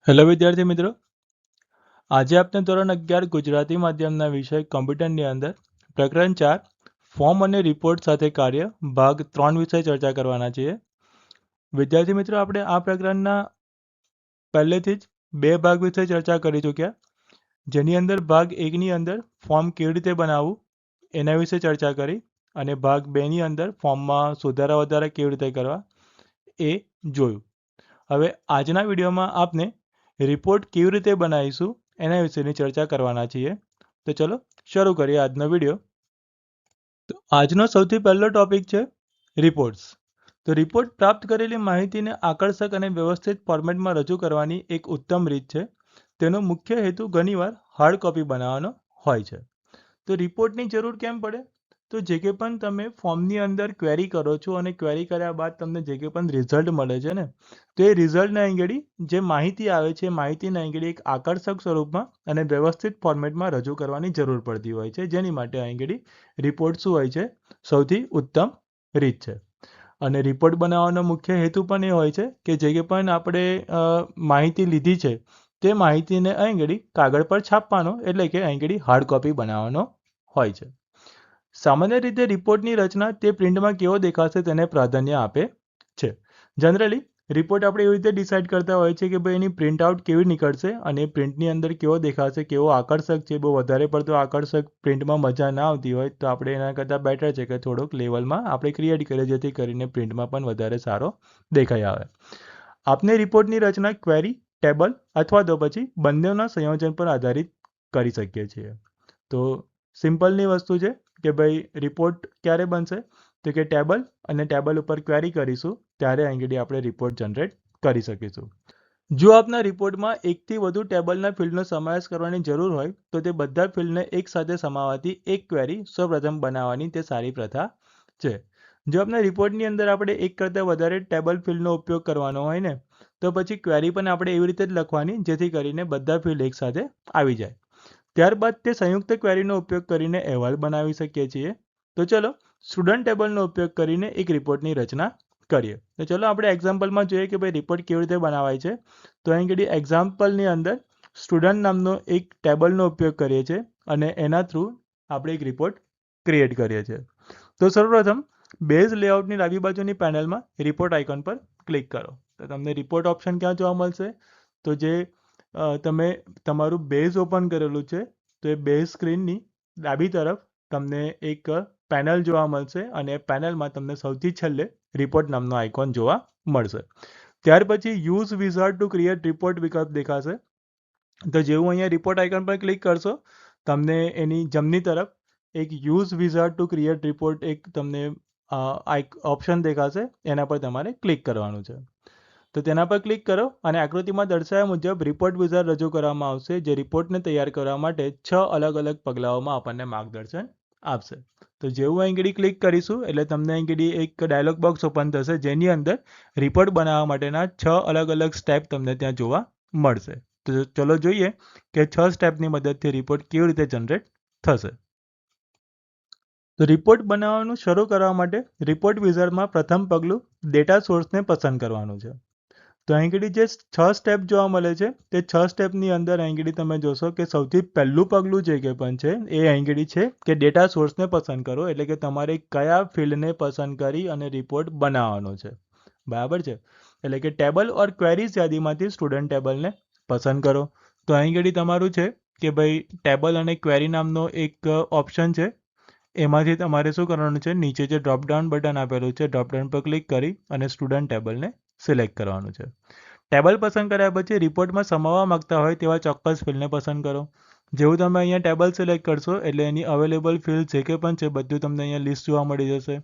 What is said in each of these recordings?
Hello વિદ્યાર્થી મિત્રો, આજે આપણે ધોરણ 11 ગુજરાતી માધ્યમના વિષય કમ્પ્યુટરની અંદર પ્રકરણ 4 ફોર્મ અને રિપોર્ટ સાથે કાર્ય ભાગ 3 વિષય ચર્ચા કરવાના છીએ. વિદ્યાર્થી મિત્રો, આપણે આ પ્રકરણના પહેલેથી જ બે ભાગ વિશે ચર્ચા કરી ચૂક્યા, જેની અંદર ભાગ 1ની અંદર ફોર્મ કેવી રીતે બનાવવું એના વિશે ચર્ચા કરી અને ભાગ 2ની અંદર ફોર્મમાં સુધારા વધારા કેવી રીતે કરવા એ જોયું. હવે આજના વિડીયોમાં આપણે રિપોર્ટ કેવી રીતે બનાવીશું એના વિશેની ચર્ચા કરવાના છીએ. તો ચલો શરૂ કરીએ આજનો વિડીયો. તો આજનો સૌથી પહેલો ટોપિક છે રિપોર્ટ્સ. તો રિપોર્ટ પ્રાપ્ત કરેલી માહિતીને આકર્ષક અને વ્યવસ્થિત ફોર્મેટમાં રજૂ કરવાની એક ઉત્તમ રીત છે. તેનો મુખ્ય હેતુ ઘણીવાર હાર્ડ કોપી બનાવવાનો હોય છે. તો રિપોર્ટની જરૂર કેમ પડે? તો જે કે પણ તમે ફોર્મની અંદર ક્વેરી કરો છો અને ક્વેરી કર્યા બાદ તમને જે કે પણ રિઝલ્ટ મળે છે ને, તો એ રિઝલ્ટના આગળ જે માહિતી આવે છે એ માહિતીના આગળ એક આકર્ષક સ્વરૂપમાં અને વ્યવસ્થિત ફોર્મેટમાં રજૂ કરવાની જરૂર પડતી હોય છે, જેની માટે આગળ રિપોર્ટ શું હોય છે? સૌથી ઉત્તમ રીત છે. અને રિપોર્ટ બનાવવાનો મુખ્ય હેતુ પણ એ હોય છે કે જે કે પણ આપણે માહિતી લીધી છે તે માહિતીને આગળ કાગળ પર છાપવાનો, એટલે કે આગળ હાર્ડ કોપી બનાવવાનો હોય છે. સામાન્ય રીતે રિપોર્ટની રચના તે પ્રિન્ટમાં કેવો દેખાશે તેને પ્રાધાન્ય આપે છે. જનરલી રિપોર્ટ આપણે એવી રીતે ડિસાઇડ કરતા હોય છે કે ભાઈ એની પ્રિન્ટ આઉટ કેવી નીકળશે અને પ્રિન્ટની અંદર કેવો દેખાશે, કેવો આકર્ષક છે. બહુ વધારે પડતો આકર્ષક પ્રિન્ટમાં મજા ના આવતી હોય તો આપણે એના કરતાં બેટર છે કે થોડુંક લેવલમાં આપણે ક્રિએટ કરીએ, જેથી કરીને પ્રિન્ટમાં પણ વધારે સારો દેખાઈ આવે. આપણે રિપોર્ટની રચના ક્વેરી, ટેબલ અથવા તો પછી બંનેના સંયોજન પર આધારિત કરી શકીએ છીએ. તો સિમ્પલની વસ્તુ છે કે ભાઈ રિપોર્ટ ક્યારે બનશે? તો કે ટેબલ અને ટેબલ ઉપર ક્વેરી કરીશું ત્યારે આગળ આપણે રિપોર્ટ જનરેટ કરી શકીશું. જો આપના રિપોર્ટમાં એકથી વધુ ટેબલના ફિલ્ડનો સમાવેશ કરવાની જરૂર હોય તો તે બધા ફિલ્ડને એકસાથે સમાવવાથી એક ક્વેરી સૌપ્રથમ બનાવવાની તે સારી પ્રથા છે. જો આપના રિપોર્ટની અંદર આપણે એક કરતાં વધારે ટેબલ ફિલ્ડનો ઉપયોગ કરવાનો હોય ને, તો પછી ક્વેરી પણ આપણે એવી રીતે જ લખવાની જેથી કરીને બધા ફિલ્ડ એકસાથે આવી જાય. ત્યારબાદ તે સંયુક્ત ક્વેરીનો ઉપયોગ કરીને અહેવાલ બનાવી શકીએ છીએ. તો ચલો સ્ટુડન્ટ ટેબલનો ઉપયોગ કરીને એક રિપોર્ટની રચના કરીએ. તો ચલો આપણે એક્ઝામ્પલમાં જોઈએ કે ભાઈ રિપોર્ટ કેવી રીતે બનાવાય છે. તો અહીં આગળ એક્ઝામ્પલની અંદર સ્ટુડન્ટ નામનો એક ટેબલનો ઉપયોગ કરીએ છીએ અને એના થ્રુ આપણે એક રિપોર્ટ ક્રિએટ કરીએ છીએ. તો સર્વપ્રથમ બેઝ લેઆઉટની ડાબી બાજુની પેનલમાં રિપોર્ટ આઇકોન પર ક્લિક કરો. તો તમને રિપોર્ટ ઓપ્શન ક્યાં જોવા મળશે? તો જે તમે તમારું બેઝ ઓપન કરેલું છે તો એ બેઝ સ્ક્રીનની ડાબી તરફ તમને એક પેનલ જોવા મળશે અને પેનલમાં તમને સૌથી છેલ્લે રિપોર્ટ નામનો આઇકોન જોવા મળશે. ત્યાર પછી use wizard to create report વિકલ્પ દેખાશે. તો જેવું અહીંયા રિપોર્ટ આઇકોન પર ક્લિક કરશો તમને એની જમણી તરફ એક use wizard to create report એક તમને ઓપ્શન દેખાશે, એના પર તમારે ક્લિક કરવાનું છે. તો તેના પર ક્લિક કરો અને આકૃતિમાં દર્શાવ્યા મુજબ રિપોર્ટ વિઝાર્ડ રજૂ કરવામાં આવશે, જે રિપોર્ટને તૈયાર કરવા માટે 6 અલગ અલગ પગલાઓમાં આપણને માર્ગદર્શન આપશે. તો જેવું અહીં ક્લિક કરીશું એટલે તમને અહીં એક ડાયલોગ બોક્સ ઓપન થશે, જેની અંદર રિપોર્ટ બનાવવા માટેના 6 અલગ અલગ સ્ટેપ તમને ત્યાં જોવા મળશે. તો ચલો જોઈએ કે 6 સ્ટેપની મદદથી રિપોર્ટ કેવી રીતે જનરેટ થશે. તો રિપોર્ટ બનાવવાનું શરૂ કરવા માટે રિપોર્ટ વિઝાર્ડમાં પ્રથમ પગલું ડેટા સોર્સને પસંદ કરવાનું છે. તો અહીં જે 6 સ્ટેપ જોવા મળે છે તે 6 સ્ટેપની અંદર અહીં તમે જોશો કે સૌથી પહેલું પગલું જે કે પણ છે એ અહીં છે કે ડેટા સોર્સને પસંદ કરો, એટલે કે તમારે કયા ફિલ્ડને પસંદ કરી અને રિપોર્ટ બનાવવાનો છે. બરાબર છે? એટલે કે ટેબલ ઓર ક્વેરીઝ યાદીમાંથી સ્ટુડન્ટ ટેબલને પસંદ કરો. તો અહીં તમારું છે કે ભાઈ ટેબલ અને ક્વેરી નામનો એક ઓપ્શન છે, એમાંથી તમારે શું કરવાનું છે? નીચે જે ડ્રોપડાઉન બટન આપેલું છે ડ્રોપડાઉન પર ક્લિક કરી અને સ્ટુડન્ટ ટેબલને સિલેક્ટ કરવાનું છે. ટેબલ પસંદ કર્યા પછી રિપોર્ટમાં સમાવવા માંગતા હોય તેવા ચોક્કસ ફિલ્ડને પસંદ કરો. જેવું તમે અહીંયા ટેબલ સિલેક્ટ કરશો એટલે એની અવેલેબલ ફિલ્ડ જે કે પણ છે બધું તમને અહીંયા લિસ્ટ જોવા મળી જશે.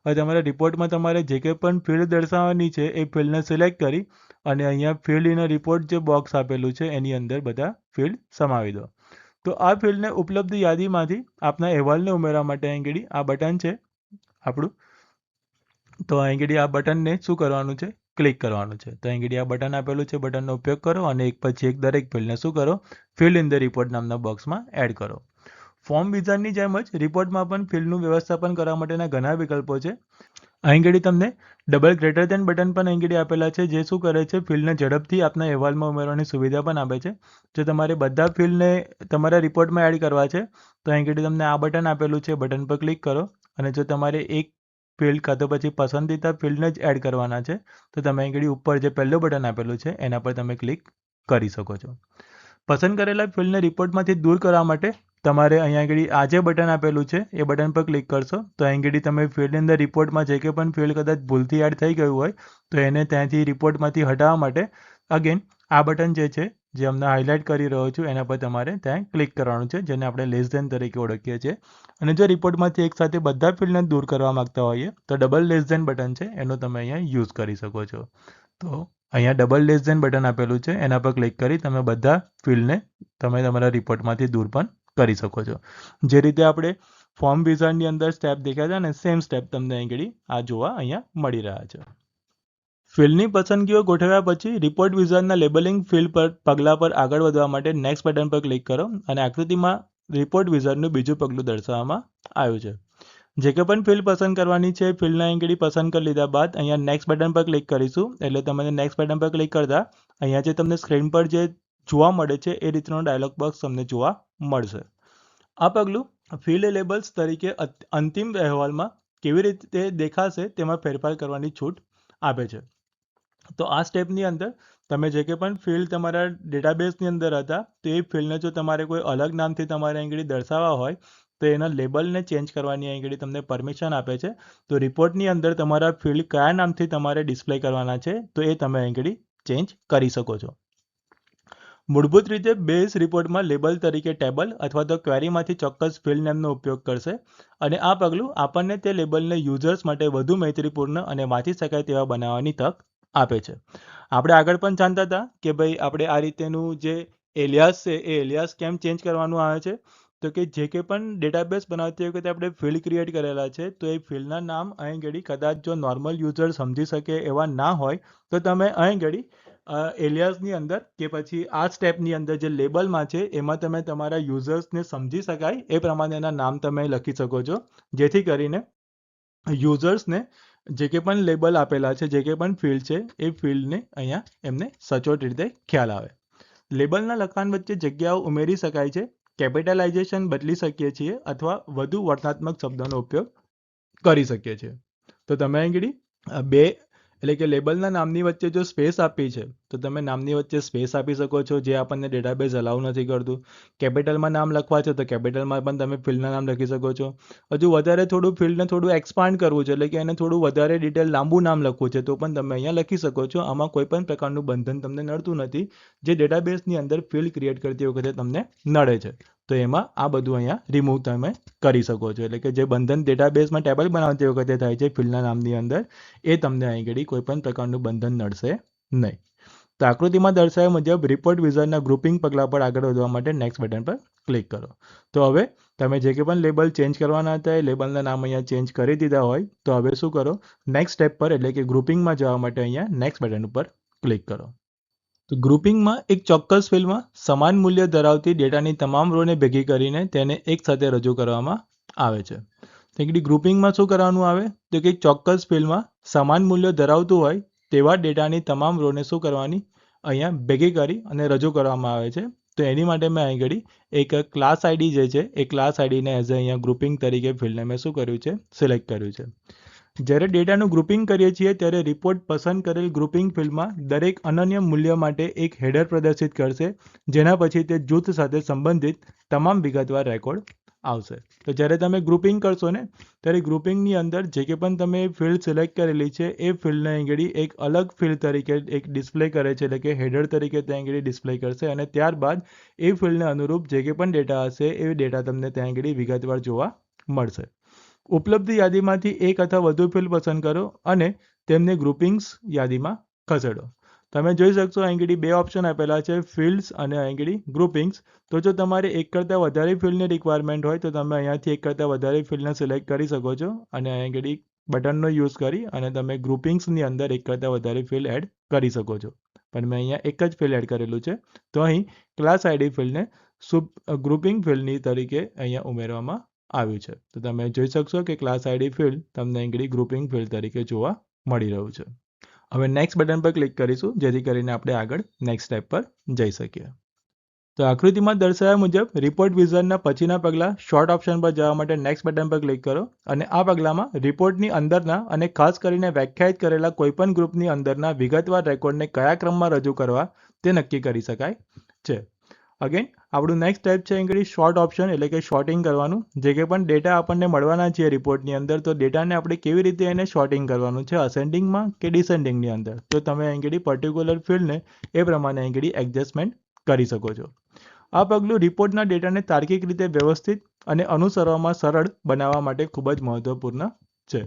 હવે તમારા રિપોર્ટમાં તમારે જે કે પણ ફિલ્ડ દર્શાવવાની છે એ ફિલ્ડને સિલેક્ટ કરી અને અહીંયા ફિલ્ડ ઇન રિપોર્ટ જે બોક્સ આપેલું છે એની અંદર બધા ફિલ્ડ સમાવી દો. તો આ ફિલ્ડને ઉપલબ્ધ યાદીમાંથી આપના અહેવાલને ઉમેરવા માટે અહીં આ બટન છે આપણું. તો અહીં આ બટનને શું કરવાનું છે? ક્લિક કરવાનું છે. તો અહીં આ બટન આપેલું છે, બટનનો ઉપયોગ કરો અને એક પછી એક દરેક ફિલ્ડને શું કરો? ફિલ્ડ ઇન ધ રિપોર્ટ નામના બોક્સમાં એડ કરો. ફોર્મ વિઝાર્ડની જેમ જ રિપોર્ટમાં પણ ફિલ્ડનું વ્યવસ્થાપન કરવા માટેના ઘણા વિકલ્પો છે. અહીં ઘડી તમને ડબલ ગ્રેટર ધેન બટન પણ અહીં ઘડી આપેલા છે, જે શું કરે છે, ફિલ્ડને ઝડપથી આપના અહેવાલમાં ઉમેરવાની સુવિધા પણ આપે છે. જો તમારે બધા ફિલ્ડને તમારા રિપોર્ટમાં એડ કરવા છે તો અહીં ઘડી તમને આ બટન આપેલું છે, બટન પર ક્લિક કરો. અને જો તમારે એક ફિલ્ડ કાં તો પછી પસંદીદા ફિલ્ડને જ એડ કરવાના છે તો તમે અહીં ઘડી ઉપર જે પહેલું બટન આપેલું છે એના પર તમે ક્લિક કરી શકો છો. પસંદ કરેલા ફિલ્ડને રિપોર્ટમાંથી દૂર કરવા માટે તમારે અહીંયા આગળ આ જે બટન આપેલું છે એ બટન પર ક્લિક કરશો તો અહીં આગળ તમે ફિલ્ડની અંદર રિપોર્ટમાં જે કે પણ ફિલ્ડ કદાચ ભૂલથી એડ થઈ ગયું હોય તો એને ત્યાંથી રિપોર્ટમાંથી હટાવવા માટે અગેન આ બટન જે છે, જે અમને હાઇલાઇટ કરી રહ્યો છું એના પર તમારે ત્યાં ક્લિક કરવાનું છે, જેને આપણે લેસ ધેન તરીકે ઓળખીએ છીએ. અને જો રિપોર્ટમાંથી એકસાથે બધા ફિલ્ડને દૂર કરવા માગતા હોઈએ તો ડબલ લેસ ધેન બટન છે એનો તમે અહીંયા યુઝ કરી શકો છો. તો અહીંયા ડબલ લેસ ધેન બટન આપેલું છે, એના પર ક્લિક કરી તમે બધા ફિલ્ડને તમે તમારા રિપોર્ટમાંથી દૂર પણ કરી શકો છો. જે રીતે આપણે ફોર્મ વિઝાર્ડની અંદર સ્ટેપ દેખ્યા છે ને, સેમ સ્ટેપ તમને અહીં આ જોવા અહીંયા મળી રહ્યા છે. ફિલ્ડની પસંદગીઓ ગોઠવ્યા પછી રિપોર્ટ વિઝાર્ડના લેબલિંગ ફિલ્ડ પર પગલાં પર આગળ વધવા માટે નેક્સ્ટ બટન પર ક્લિક કરો અને આકૃતિમાં રિપોર્ટ વિઝાર્ડનું બીજું પગલું દર્શાવવામાં આવ્યું છે. જે કે પણ ફિલ્ડ પસંદ કરવાની છે, ફિલ્ડના અહીં પસંદ કરી લીધા બાદ અહીંયા નેક્સ્ટ બટન પર ક્લિક કરીશું. એટલે તમને નેક્સ્ટ બટન પર ક્લિક કરતા અહીંયા જે તમને સ્ક્રીન પર જે જોવા મળે છે એ રીતનો ડાયલોગ બોક્સ તમને જોવા મળશે. આ પગલું ફિલ્ડ લેબલ્સ તરીકે અંતિમ અહેવાલમાં કેવી રીતે દેખાશે તેમાં ફેરફાર કરવાની છૂટ આપે છે. તો આ સ્ટેપની અંદર તમે જે કે પણ ફિલ્ડ તમારા ડેટાબેઝની અંદર હતા તો એ ફિલ્ડને જો તમારે કોઈ અલગ નામથી તમારે અહીં દર્શાવવા હોય તો એના લેબલને ચેન્જ કરવાની અહીં તમને પરમિશન આપે છે. તો રિપોર્ટની અંદર તમારા ફિલ્ડ કયા નામથી તમારે ડિસ્પ્લે કરવાના છે તો એ તમે અહીં ચેન્જ કરી શકો છો. મૂળભૂત રીતે બેઝ રિપોર્ટમાં લેબલ તરીકે ટેબલ અથવા તો ક્વેરીમાંથી ચોક્કસ ફિલ્ડ નેમનો ઉપયોગ કરશે અને આ પગલું આપણને તે લેબલને યુઝર્સ માટે વધુ મૈત્રીપૂર્ણ અને વાંચી શકાય તેવા બનાવવાની તક આપે છે. આપણે આગળ પણ જાણતા હતા કે ભાઈ આપણે આ રીતેનું જે એલિયાસ છે એ એલિયાસ કેમ ચેન્જ કરવાનું આવે છે. તો કે જે કે પણ ડેટાબેઝ બનાવતી વખતે આપણે ફિલ્ડ ક્રિએટ કરેલા છે તો એ ફિલ્ડના નામ અહીં ઘડી કદાચ જો નોર્મલ યુઝર સમજી શકે એવા ના હોય તો તમે અહીં ઘડી એલિયાસની અંદર કે પછી આ સ્ટેપની અંદર જે લેબલમાં છે એમાં તમે તમારા યુઝર્સને સમજી શકાય એ પ્રમાણેના નામ તમે લખી શકો છો, જેથી કરીને યુઝર્સને જે કે પણ લેબલ આપેલા છે, જે કે પણ ફિલ્ડ છે એ ફિલ્ડને અહીંયા એમને સચોટ રીતે ખ્યાલ આવે. લેબલના લખાણ વચ્ચે જગ્યાઓ ઉમેરી શકાય છે, કેપિટલાઇઝેશન બદલી શકીએ છીએ અથવા વધુ વર્ણનાત્મક શબ્દોનો ઉપયોગ કરી શકીએ છીએ. તો તમે અહીં બે એટલે કે લેબલના નામની વચ્ચે જો સ્પેસ આપી છે તો તમે નામની વચ્ચે સ્પેસ આપી શકો છો, જે આપણને ડેટાબેઝ અલાઉ નથી કરતું. કેપિટલમાં નામ લખવા છે તો કેપિટલમાં પણ તમે ફિલ્ડના નામ લખી શકો છો. હજુ વધારે થોડું ફિલ્ડને થોડું એક્સપાન્ડ કરવું છે, એટલે કે એને થોડું વધારે ડિટેલ લાંબુ નામ લખવું છે તો પણ તમે અહીંયા લખી શકો છો. આમાં કોઈ પણ પ્રકારનું બંધન તમને નડતું નથી, જે ડેટાબેઝની અંદર ફિલ્ડ ક્રિએટ કરતી વખતે તમને નડે છે. તો એમાં આ બધું અહીંયા રિમૂવ તમે કરી શકો છો. એટલે કે જે બંધન ડેટાબેઝમાં ટેબલ બનાવતી વખતે થાય છે ફિલ્ડના નામની અંદર, એ તમને અહીં ઘડી કોઈ પણ પ્રકારનું બંધન નડશે નહીં. તો આકૃતિમાં દર્શાવ્યા મુજબ રિપોર્ટ વિઝાર્ડના ગ્રુપિંગ પગલાં પર આગળ વધવા માટે નેક્સ્ટ બટન પર ક્લિક કરો. તો હવે તમે જે કે પણ લેબલ ચેન્જ કરવાના હતા એ લેબલના નામ અહીંયા ચેન્જ કરી દીધા હોય તો હવે શું કરો, નેક્સ્ટ સ્ટેપ પર એટલે કે ગ્રુપિંગમાં જવા માટે અહીંયા નેક્સ્ટ બટન ઉપર ક્લિક કરો. તો ગ્રુપિંગમાં એક ચોક્કસ ફિલ્ડમાં સમાન મૂલ્ય ધરાવતી ડેટાની તમામ રોને ભેગી કરીને તેને એક સાથે રજૂ કરવામાં આવે છે. તો ગ્રુપિંગમાં શું કરવાનું આવે તો કે ચોક્કસ ફિલ્ડમાં સમાન મૂલ્ય ધરાવતું હોય તેવા ડેટાની તમામ રોને શું કરવાની અહીંયા ભેગી કરી અને રજૂ કરવામાં આવે છે. તો એની માટે મેં અહીં ઘડી એક ક્લાસ આઈડી જે છે એ ક્લાસ આઈડીને એઝ અહીંયા ગ્રુપિંગ તરીકે ફિલ્ડને મેં શું કર્યું છે, સિલેક્ટ કર્યું છે. જ્યારે ડેટાનું ગ્રુપિંગ કરીએ છીએ ત્યારે રિપોર્ટ પસંદ કરેલ ગ્રુપિંગ ફિલ્ડમાં દરેક અનન્ય મૂલ્ય માટે એક હેડર પ્રદર્શિત કરશે, જેના પછી તે જૂથ સાથે સંબંધિત તમામ વિગતવાર રેકોર્ડ આવશે. તો જ્યારે તમે ગ્રુપિંગ કરશો ને ત્યારે ગ્રુપિંગની અંદર જે કે પણ તમે ફિલ્ડ સિલેક્ટ કરેલી છે એ ફિલ્ડને અહીં એક અલગ ફિલ્ડ તરીકે એક ડિસ્પ્લે કરે છે, એટલે કે હેડર તરીકે ત્યાં ડિસ્પ્લે કરશે અને ત્યારબાદ એ ફિલ્ડને અનુરૂપ જે કે પણ ડેટા હશે એ ડેટા તમને ત્યાં વિગતવાર જોવા મળશે. ઉપલબ્ધ યાદીમાંથી એક અથવા વધુ ફિલ્ડ પસંદ કરો અને તેમને ગ્રુપિંગ્સ યાદીમાં ખસેડો. તમે જોઈ શકશો અહીં બે ઓપ્શન આપેલા છે, ફિલ્ડ્સ અને અહીં ગ્રુપિંગ્સ. તો જો તમારે એક કરતાં વધારે ફિલ્ડની રિક્વાયરમેન્ટ હોય તો તમે અહીંયાથી એક કરતાં વધારે ફિલ્ડને સિલેક્ટ કરી શકો છો અને અહીં બટનનો યુઝ કરી અને તમે ગ્રુપિંગ્સની અંદર એક કરતાં વધારે ફિલ્ડ એડ કરી શકો છો. પણ મેં અહીંયા એક જ ફિલ્ડ એડ કરેલું છે તો અહીં ક્લાસ આઈડી ફિલ્ડને ગ્રુપિંગ ફિલ્ડની તરીકે અહીંયા ઉમેરવામાં આવ્યું છે. તો તમે જોઈ શકશો કે ક્લાસ આઈડી ફિલ્ડ તમને અહીં ગ્રુપિંગ ફિલ્ડ તરીકે જોવા મળી રહ્યું છે. હવે નેક્સ્ટ બટન પર ક્લિક કરીશું જેથી કરીને આપણે આગળ નેક્સ્ટ સ્ટેપ પર જઈ શકીએ. તો આકૃતિમાં દર્શાવ્યા મુજબ રિપોર્ટ વિઝનના પછીના પગલાં શોર્ટ ઓપ્શન પર જવા માટે નેક્સ્ટ બટન પર ક્લિક કરો અને આ પગલામાં રિપોર્ટની અંદરના અને ખાસ કરીને વ્યાખ્યાયિત કરેલા કોઈપણ ગ્રુપની અંદરના વિગતવાર રેકોર્ડને કયા ક્રમમાં રજૂ કરવા તે નક્કી કરી શકાય છે. અગેન આપણું નેક્સ્ટ સ્ટેપ છે અહીં શોર્ટ ઓપ્શન એટલે કે શોર્ટિંગ કરવાનું. જે કંઈ પણ ડેટા આપણને મળવાના છે રિપોર્ટની અંદર તો ડેટાને આપણે કેવી રીતે એને શોર્ટિંગ કરવાનું છે, અસેન્ડિંગમાં કે ડિસેન્ડિંગની અંદર. તો તમે અહીં પર્ટિક્યુલર ફિલ્ડને એ પ્રમાણે અહીં એડજસ્ટમેન્ટ કરી શકો છો. આ પગલું રિપોર્ટના ડેટાને તાર્કિક રીતે વ્યવસ્થિત અને અનુસરવામાં સરળ બનાવવા માટે ખૂબ જ મહત્વપૂર્ણ છે.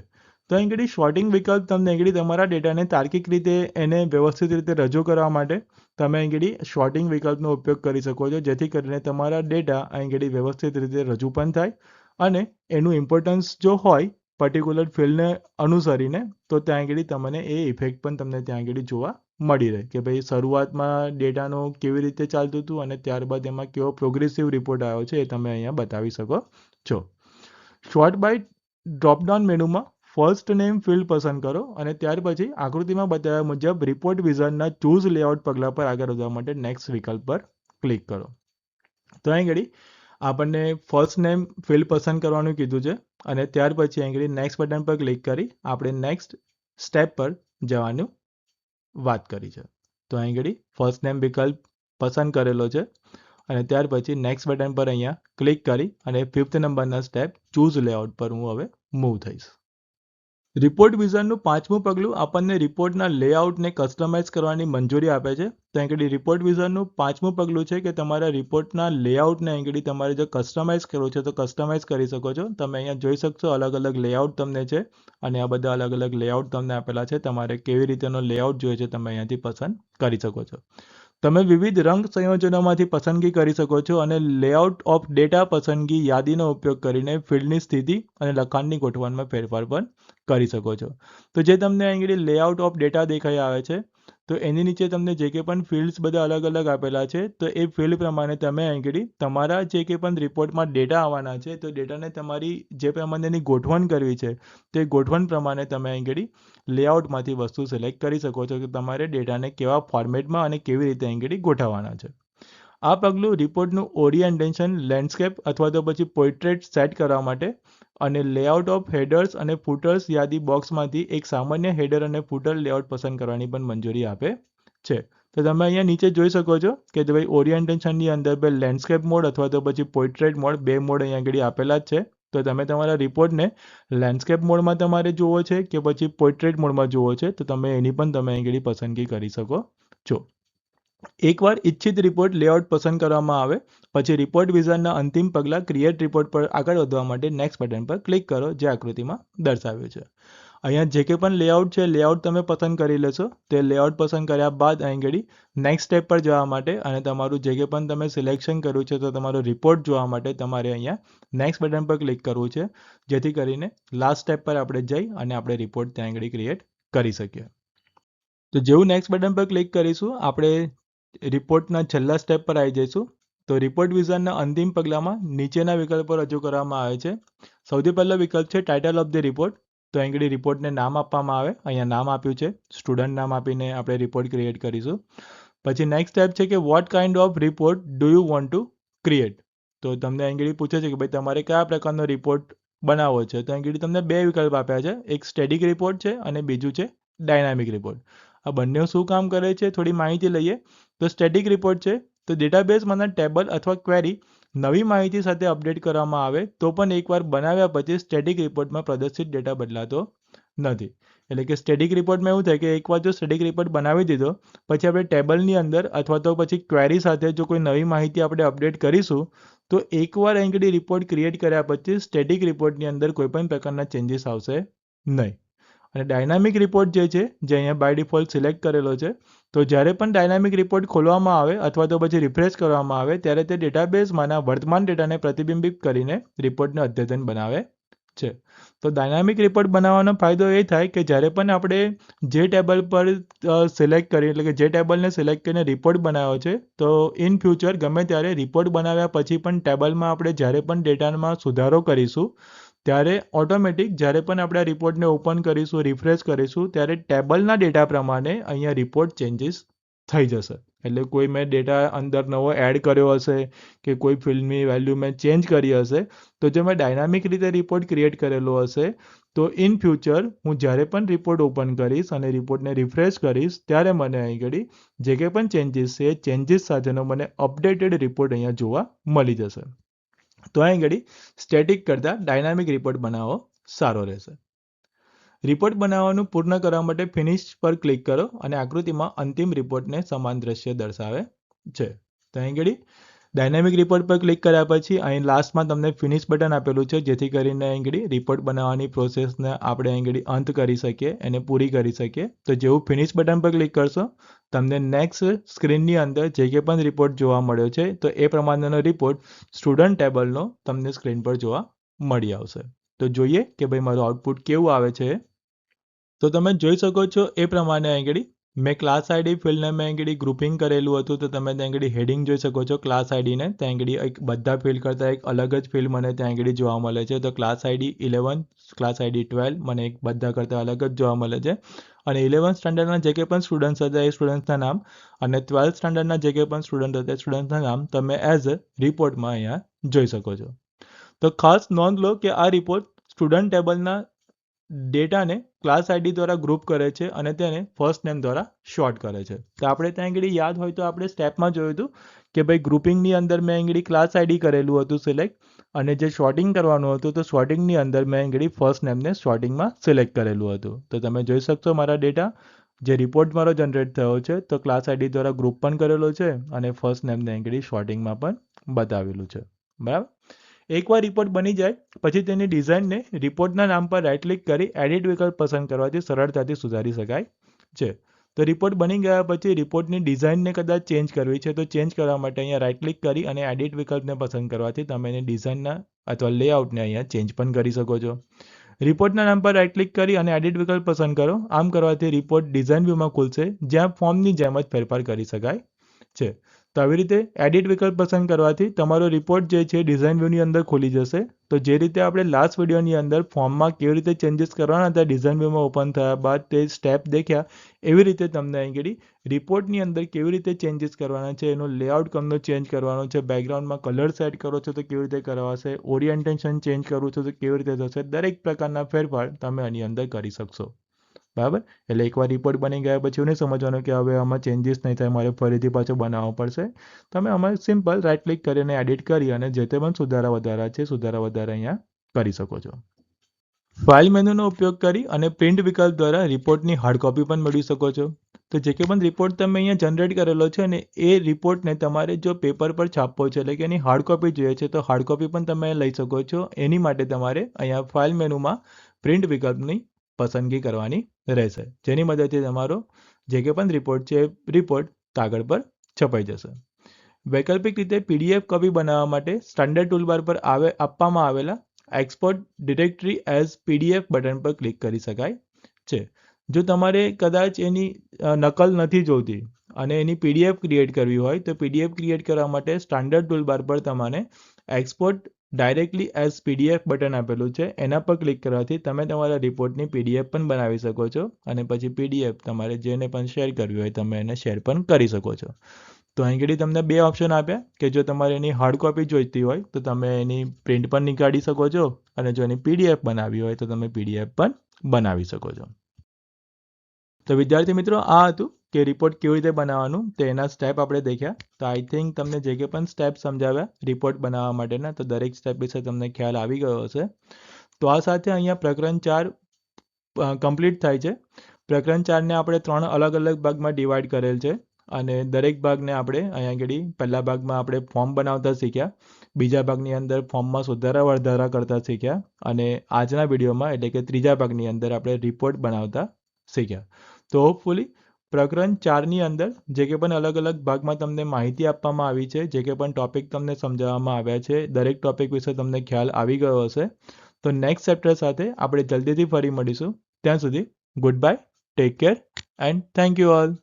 તો અહીં શોર્ટિંગ વિકલ્પ તમને અહીં તમારા ડેટાને તાર્કિક રીતે એને વ્યવસ્થિત રીતે રજૂ કરવા માટે તમે અહીં શોર્ટિંગ વિકલ્પનો ઉપયોગ કરી શકો છો, જેથી કરીને તમારા ડેટા અહીં વ્યવસ્થિત રીતે રજૂ પણ થાય અને એનું ઇમ્પોર્ટન્સ જો હોય પર્ટિક્યુલર ફિલ્ડને અનુસરીને તો ત્યાં આગળ તમને એ ઇફેક્ટ પણ તમને ત્યાં આગળ જોવા મળી રહે કે ભાઈ શરૂઆતમાં ડેટાનો કેવી રીતે ચાલતું હતું અને ત્યારબાદ એમાં કેવો પ્રોગ્રેસિવ રિપોર્ટ આવ્યો છે એ તમે અહીંયા બતાવી શકો છો. શોર્ટ બાય ડ્રોપડાઉન મેનુમાં ફર્સ્ટ નેમ ફિલ્ડ પસંદ કરો અને ત્યાર પછી આકૃતિમાં બતાવ્યા મુજબ રિપોર્ટ વિઝનના ચૂઝ લેઆઉટ પગલા પર આગળ વધવા માટે નેક્સ્ટ વિકલ્પ પર ક્લિક કરો. તો અહીં ઘડી આપણને ફર્સ્ટ નેમ ફિલ્ડ પસંદ કરવાનું કીધું છે અને ત્યાર પછી અહીં ઘડી નેક્સ્ટ બટન પર ક્લિક કરી આપણે નેક્સ્ટ સ્ટેપ પર જવાનું વાત કરી છે. તો અહીં ઘડી ફર્સ્ટ નેમ વિકલ્પ પસંદ કરેલો છે અને ત્યાર પછી નેક્સ્ટ બટન પર અહીંયા ક્લિક કરી અને 5th નંબરના સ્ટેપ ચૂઝ લેઆઉટ પર હું હવે મૂવ થઈશ. રિપોર્ટ વિઝનનું 5મું પગલું આપણને રિપોર્ટના લેઆઉટને કસ્ટમાઇઝ કરવાની મંજૂરી આપે છે. તો અહીં રિપોર્ટ વિઝનનું 5મું પગલું છે કે તમારા રિપોર્ટના લેઆઉટને અહીં તમારે જો કસ્ટમાઇઝ કરવું છે તો કસ્ટમાઇઝ કરી શકો છો. તમે અહીંયા જોઈ શકશો અલગ અલગ લેઆઉટ તમને છે અને આ બધા અલગ અલગ લેઆઉટ તમને આપેલા છે. તમારે કેવી રીતેનો લેઆઉટ જોઈએ છે તમે અહીંયાથી પસંદ કરી શકો છો. તમે વિવિધ રંગ સંયોજનોમાંથી પસંદગી કરી શકો છો અને લેઆઉટ ઓફ ડેટા પસંદગી યાદીનો ઉપયોગ કરીને ફિલ્ડની સ્થિતિ અને લખાણની ગોઠવણમાં ફેરફાર પણ કરી શકો છો. તો જે તમને અહીં લેઆઉટ ઓફ ડેટા દેખાઈ આવે છે તો એની નીચે તમને જે કંઈ પણ ફિલ્ડ્સ બધા અલગ અલગ આપેલા છે તો એ ફિલ્ડ પ્રમાણે તમે અહીં તમારા જે કંઈ પણ રિપોર્ટમાં ડેટા આવવાના છે તો ડેટાને તમારી જે પ્રમાણેની ગોઠવણ કરવી છે તે ગોઠવણ પ્રમાણે તમે અહીં લેઆઉટમાંથી વસ્તુ સિલેક્ટ કરી શકો છો કે તમારે ડેટાને કેવા ફોર્મેટમાં અને કેવી રીતે અહીં ગોઠવવાના છે. આ પગલું રિપોર્ટનું ઓરિએન્ટેશન લેન્ડસ્કેપ અથવા તો પછી પોર્ટ્રેટ સેટ કરવા માટે અને લેઆઉટ ઓફ હેડર્સ અને ફૂટર્સ યાદી બોક્સમાંથી એક સામાન્ય હેડર અને ફૂટર લેઆઉટ પસંદ કરવાની પણ મંજૂરી આપે છે. તો તમે અહીંયા નીચે જોઈ શકો છો કે ભાઈ ઓરિએન્ટેશનની અંદર બે લેન્ડસ્કેપ મોડ અથવા તો પછી પોર્ટ્રેટ મોડ બે મોડ અહીંયા આગળ આપેલા જ છે. તો તમે તમારા રિપોર્ટને લેન્ડસ્કેપ મોડમાં તમારે જોવો છે કે પછી પોર્ટ્રેટ મોડમાં જોવો છે તો તમે એની પણ તમે અહીં પસંદગી કરી શકો છો. એકવાર ઈચ્છિત રિપોર્ટ લેઆઉટ પસંદ કરવામાં આવે પછી રિપોર્ટ વિઝનના અંતિમ પગલાં ક્રિએટ રિપોર્ટ પર આગળ વધવા માટે નેક્સ્ટ બટન પર ક્લિક કરો જે આકૃતિમાં દર્શાવ્યું છે. અહીંયા જે કંઈ પણ લેઆઉટ છે લેઆઉટ તમે પસંદ કરી લેશો. તે લેઆઉટ પસંદ કર્યા બાદ અહીં ઘડી નેક્સ્ટ સ્ટેપ પર જવા માટે અને તમારું જે કંઈ પણ તમે સિલેક્શન કર્યું છે તો તમારો રિપોર્ટ જોવા માટે તમારે અહીંયા નેક્સ્ટ બટન પર ક્લિક કરવું છે જેથી કરીને લાસ્ટ સ્ટેપ પર આપણે જઈ અને આપણે રિપોર્ટ ત્યાં આગળ ક્રિએટ કરી શકીએ. તો જેવું નેક્સ્ટ બટન પર ક્લિક કરીશું આપણે રિપોર્ટના છેલ્લા સ્ટેપ પર આવી જઈશું. તો રિપોર્ટ વિઝનના અંતિમ પગલામાં નીચેના વિકલ્પો રજૂ કરવામાં આવે છે. સૌથી પહેલો વિકલ્પ છે ટાઇટલ ઓફ ધ રિપોર્ટ. તો અહીં રિપોર્ટને નામ આપવામાં આવે. અહીંયા નામ આપ્યું છે સ્ટુડન્ટ નામ આપીને આપણે રિપોર્ટ ક્રિએટ કરીશું. પછી નેક્સ્ટ સ્ટેપ છે કે what kind of report do you want to create. તો તમને અહીં પૂછે છે કે ભાઈ તમારે કયા પ્રકારનો રિપોર્ટ બનાવવો છે. તો અહીં તમને બે વિકલ્પ આપ્યા છે. એક સ્ટેટિક રિપોર્ટ છે અને બીજું છે ડાયનામિક રિપોર્ટ. આ બંને શું કામ કરે છે થોડી માહિતી લઈએ. તો સ્ટેટિક રિપોર્ટ છે તો ડેટાબેઝમાંના ટેબલ અથવા ક્વેરી નવી માહિતી સાથે અપડેટ કરવામાં આવે તો પણ એકવાર બનાવ્યા પછી સ્ટેટિક રિપોર્ટમાં પ્રદર્શિત ડેટા બદલાતો નથી. એટલે કે સ્ટેટિક રિપોર્ટમાં એવું થાય કે એકવાર જો સ્ટેટિક રિપોર્ટ બનાવી દીધો પછી આપણે ટેબલની અંદર અથવા તો પછી ક્વેરી સાથે જો કોઈ નવી માહિતી આપણે અપડેટ કરીશું તો એકવાર અહીં રિપોર્ટ ક્રિએટ કર્યા પછી સ્ટેટિક રિપોર્ટની અંદર કોઈ પણ પ્રકારના ચેન્જીસ આવશે નહીં. અને ડાયનામિક રિપોર્ટ જે છે જે અહીંયા બાય ડિફોલ્ટ સિલેક્ટ કરેલો છે તો જ્યારે પણ ડાયનામિક રિપોર્ટ ખોલવામાં આવે અથવા તો પછી રિફ્રેશ કરવામાં આવે ત્યારે તે ડેટાબેઝમાંના વર્તમાન ડેટાને પ્રતિબિંબિત કરીને રિપોર્ટને અદ્યતન બનાવે છે. તો ડાયનામિક રિપોર્ટ બનાવવાનો ફાયદો એ થાય કે જ્યારે પણ આપણે જે ટેબલ પર સિલેક્ટ કરીએ, એટલે કે જે ટેબલને સિલેક્ટ કરીને રિપોર્ટ બનાવ્યો છે, તો ઇન ફ્યુચર ગમે ત્યારે રિપોર્ટ બનાવ્યા પછી પણ ટેબલમાં આપણે જ્યારે પણ ડેટામાં સુધારો કરીશું ત્યારે ઓટોમેટિક જ્યારે પણ આપણે આ રિપોર્ટને ઓપન કરીશું, રિફ્રેશ કરીશું, ત્યારે ટેબલના ડેટા પ્રમાણે અહીંયા રિપોર્ટ ચેન્જીસ થઈ જશે. એટલે કોઈ મેં ડેટા અંદર નવો એડ કર્યો હશે કે કોઈ ફિલ્ડની વેલ્યુ મેં ચેન્જ કરી હશે, તો જો મેં ડાયનામિક રીતે રિપોર્ટ ક્રિએટ કરેલો હશે તો ઇન ફ્યુચર હું જ્યારે પણ રિપોર્ટ ઓપન કરીશ અને રિપોર્ટને રિફ્રેશ કરીશ ત્યારે મને અહીં ઘડી જે કંઈ પણ ચેન્જીસ છે એ ચેન્જીસ સાથેનો મને અપડેટેડ રિપોર્ટ અહીંયા જોવા મળી જશે. તો અહીં ઘડી સ્ટેટિક કરતાં ડાયનામિક રિપોર્ટ બનાવવો સારો રહેશે. રિપોર્ટ બનાવવાનું પૂર્ણ કરવા માટે ફિનિશ પર ક્લિક કરો અને આકૃતિમાં અંતિમ રિપોર્ટને સમાન દ્રશ્ય દર્શાવે છે. તો અહીં ઘડી ડાયનામિક રિપોર્ટ પર ક્લિક કર્યા પછી અહીં લાસ્ટમાં તમને ફિનિશ બટન આપેલું છે, જેથી કરીને અહીં ઘડી રિપોર્ટ બનાવવાની પ્રોસેસને આપણે અહીં ઘડી અંત કરી શકીએ, એને પૂરી કરી શકીએ. તો જેવું ફિનિશ બટન પર ક્લિક કરશો તમને નેક્સ્ટ સ્ક્રીનની અંદર જે કંઈ પણ રિપોર્ટ જોવા મળ્યો છે તો એ પ્રમાણેનો રિપોર્ટ સ્ટુડન્ટ ટેબલનો તમને સ્ક્રીન પર જોવા મળી આવશે. તો જોઈએ કે ભાઈ મારું આઉટપુટ કેવું આવે છે. તો તમે જોઈ શકો છો એ પ્રમાણે અહીં ઘડી મેં ક્લાસ આઈડી ફિલ્ડને મેં અહીં ઘડી ગ્રુપિંગ કરેલું હતું, તો તમે ત્યાં ઘડી હેડિંગ જોઈ શકો છો ક્લાસ આઈડીને. ત્યાં ઘડી એક બધા ફિલ્ડ કરતાં એક અલગ જ ફિલ્ડ મને ત્યાં ઘડી જોવા મળે છે. તો ક્લાસ આઈડી 11, ક્લાસ આઈડી 12 મને એક બધા કરતાં અલગ જ જોવા મળે છે. અને 11th સ્ટાન્ડર્ડના જે કંઈ પણ સ્ટુડન્ટ્સ હતા એ સ્ટુડન્ટ્સના નામ અને 12th સ્ટાન્ડર્ડના જે કંઈ પણ સ્ટુડન્ટ હતા એ સ્ટુડન્ટ્સના નામ તમે એઝ અ રિપોર્ટમાં અહીંયા જોઈ શકો છો. તો ખાસ નોંધ લો કે આ રિપોર્ટ સ્ટુડન્ટ ટેબલના ડેટાને ક્લાસ આઈડી દ્વારા ગ્રુપ કરે છે અને તેને ફર્સ્ટ નેમ દ્વારા શોર્ટ કરે છે. તો આપણે ત્યાં આગળ યાદ હોય તો આપણે સ્ટેપમાં જોયું હતું કે ભાઈ ગ્રુપિંગની અંદર મેં આગળ ક્લાસ આઈડી કરેલું હતું સિલેક્ટ, અને જે શોર્ટિંગ કરવાનું હતું તો શોર્ટિંગની અંદર મેં આગળ ફર્સ્ટ નેમને શોર્ટિંગમાં સિલેક્ટ કરેલું હતું. તો તમે જોઈ શકશો મારા ડેટા જે રિપોર્ટ મારો જનરેટ થયો છે તો ક્લાસ આઈડી દ્વારા ગ્રુપ પણ કરેલો છે અને ફર્સ્ટ નેમને આગળ શોર્ટિંગમાં પણ બતાવેલું છે. બરાબર. એકવાર રિપોર્ટ બની જાય પછી તેની ડિઝાઇનને રિપોર્ટના નામ પર રાઇટ ક્લિક કરી એડિટ વિકલ્પ પસંદ કરવાથી સરળતાથી સુધારી શકાય છે. તો રિપોર્ટ બની ગયા પછી રિપોર્ટની ડિઝાઇનને કદાચ ચેન્જ કરવી છે તો ચેન્જ કરવા માટે અહીંયા રાઇટ ક્લિક કરી અને એડિટ વિકલ્પને પસંદ કરવાથી તમે એની ડિઝાઇનના અથવા લેઆઉટને અહીંયા ચેન્જ પણ કરી શકો છો. રિપોર્ટના નામ પર રાઇટ ક્લિક કરી અને એડિટ વિકલ્પ પસંદ કરો. આમ કરવાથી રિપોર્ટ ડિઝાઇન વ્યૂમાં ખુલશે, જ્યાં ફોર્મની જેમ જ ફેરફાર કરી શકાય છે. તો આવી રીતે એડિટ વિકલ્પ પસંદ કરવાથી તમારો રિપોર્ટ જે છે ડિઝાઇન વ્યૂની અંદર ખુલી જશે. તો જે રીતે આપણે લાસ્ટ વિડીયોની અંદર ફોર્મમાં કેવી રીતે ચેન્જીસ કરવાના હતા ડિઝાઇન વ્યૂમાં ઓપન થયા બાદ તે સ્ટેપ દેખ્યા, એવી રીતે તમને અહીં ઘડી રિપોર્ટની અંદર કેવી રીતે ચેન્જીસ કરવાના છે, એનો લેઆઉટ કમનો ચેન્જ કરવાનો છે, બેકગ્રાઉન્ડમાં કલર સેટ કરો છો તો કેવી રીતે કરવાશે, ઓરિએન્ટેશન ચેન્જ કરવું છે તો કેવી રીતે થશે, દરેક પ્રકારના ફેરફાર તમે આની અંદર કરી શકશો. બરાબર. એટલે એકવાર રિપોર્ટ બની ગયા પછી એવું નહીં સમજવાનું કે હવે આમાં ચેન્જીસ નહીં થાય, મારે ફરીથી પાછો બનાવવો પડશે. તમે આમાં સિમ્પલ રાઇટ ક્લિક કરીને એડિટ કરી અને જે તે પણ સુધારા વધારા છે સુધારા વધારા અહીંયા કરી શકો છો. ફાઇલ મેનુનો ઉપયોગ કરી અને પ્રિન્ટ વિકલ્પ દ્વારા રિપોર્ટની હાર્ડ કોપી પણ મેળવી શકો છો. તો જે કંઈ પણ રિપોર્ટ તમે અહીંયા જનરેટ કરેલો છે અને એ રિપોર્ટને તમારે જો પેપર પર છાપવો છે, એટલે કે એની હાર્ડ કોપી જોઈએ છે, તો હાર્ડ કોપી પણ તમે લઈ શકો છો. એની માટે તમારે અહીંયા ફાઇલ મેનુમાં પ્રિન્ટ વિકલ્પની પસંદગી કરવાની રહેશે, જેની મદદથી તમારો જે કંઈ પણ રિપોર્ટ છે રિપોર્ટ કાગળ પર છપાઈ જશે. વૈકલ્પિક રીતે PDF કોપી બનાવવા માટે સ્ટાન્ડર્ડ ટૂલબાર પર આપવામાં આવેલા export directory as PDF button પર ક્લિક કરી શકાય છે. જો તમારે કદાચ એની નકલ નથી જોઈતી અને એની PDF ક્રિએટ કરવી હોય તો PDF ક્રિએટ કરવા માટે સ્ટાન્ડર્ડ ટૂલબાર પર તમારે export directly as PDF button આપેલું છે, એના પર ક્લિક કરવાથી તમે તમારા રિપોર્ટની PDF પણ બનાવી શકો છો અને પછી PDF તમારે જેને પણ શેર કરવી હોય તમે એને શેર પણ કરી શકો છો. તો અહીં આગળ તમને બે ઓપ્શન આપ્યા કે જો તમારે એની હાર્ડ કોપી જોઈતી હોય તો તમે એની પ્રિન્ટ પણ નીકાળી શકો છો અને જો એની PDF બનાવવી હોય તો તમે PDF પણ બનાવી શકો છો. તો વિદ્યાર્થી મિત્રો, આ હતું કે રિપોર્ટ કેવી રીતે બનાવવાનું તો એના સ્ટેપ આપણે દેખ્યા. તો આઈ થિંક તમને જે કંઈ પણ સ્ટેપ સમજાવ્યા રિપોર્ટ બનાવવા માટેના તો દરેક સ્ટેપ વિશે તમને ખ્યાલ આવી ગયો હશે. તો આ સાથે અહીંયા પ્રકરણ 4 કમ્પ્લીટ થાય છે. પ્રકરણ 4ને આપણે 3 અલગ અલગ ભાગમાં ડિવાઈડ કરેલ છે અને દરેક ભાગને આપણે અહીંયા આગળ પહેલા ભાગમાં આપણે ફોર્મ બનાવતા શીખ્યા, બીજા ભાગની અંદર ફોર્મમાં સુધારા વધારા કરતા શીખ્યા અને આજના વિડીયોમાં એટલે કે ત્રીજા ભાગની અંદર આપણે રિપોર્ટ બનાવતા શીખ્યા. તો હોપફુલી પ્રકરણ 4ની અંદર જે કંઈ પણ અલગ અલગ ભાગમાં તમને માહિતી આપવામાં આવી છે, જે કંઈ પણ ટોપિક તમને સમજાવવામાં આવ્યા છે, દરેક ટોપિક વિશે તમને ખ્યાલ આવી ગયો હશે. તો નેક્સ્ટ ચેપ્ટર સાથે આપણે જલ્દીથી ફરી મળીશું. ત્યાં સુધી good bye, take care and thank you all.